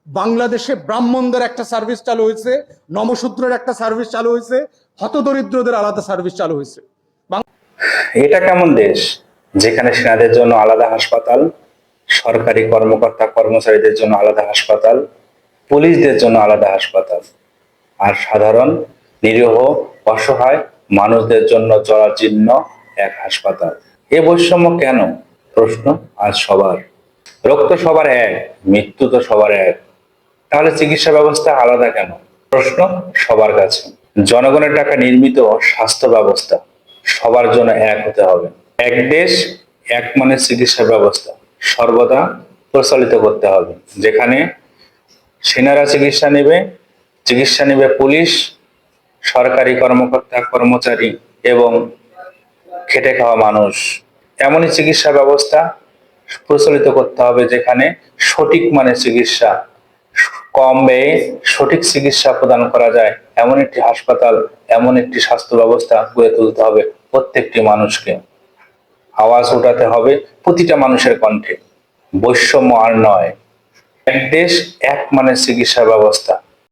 বাংলাদেশে ব্রাহ্মণদের একটা সার্ভিস চালু হয়েছে, নমশূদ্রের একটা সার্ভিস চালু হয়েছে, হতদরিদ্রদের আলাদা সার্ভিস চালু হয়েছে। এটা কেমন দেশ যেখানে সেনাদের জন্য আলাদা হাসপাতাল, সরকারি কর্মকর্তা কর্মচারীদের জন্য আলাদা হাসপাতাল, পুলিশদের জন্য আলাদা হাসপাতাল, আর সাধারণ নিরীহ অসহায় মানুষদের জন্য জরাজীর্ণ এক হাসপাতাল। এ বৈষম্য কেন? প্রশ্ন আজ সবার। রোগ তো সবার এক, মৃত্যু তো সবার এক, তাহলে চিকিৎসা ব্যবস্থা আলাদা কেন? প্রশ্ন সবার কাছে। জনগণের টাকা নির্মিত স্বাস্থ্য ব্যবস্থা সবার জন্য এক হতে হবে। এক দেশ এক মানের চিকিৎসা ব্যবস্থা সর্বদা প্রচলিত করতে হবে, যেখানে সেনারা চিকিৎসা নেবে পুলিশ, সরকারি কর্মকর্তা কর্মচারী এবং খেটে খাওয়া মানুষ। এমনই চিকিৎসা ব্যবস্থা প্রচলিত করতে হবে যেখানে সঠিক মানের চিকিৎসা, কম ব্যয়ে সঠিক চিকিৎসা প্রদান করা যায়, এমন একটি হাসপাতাল, এমন একটি স্বাস্থ্য ব্যবস্থা গড়ে তুলতে হবে। প্রত্যেকটি মানুষকে আওয়াজ উঠাতে হবে, প্রতিটা মানুষের কণ্ঠে। বৈষম্য আর নয়, এক দেশ এক মানের চিকিৎসা ব্যবস্থা।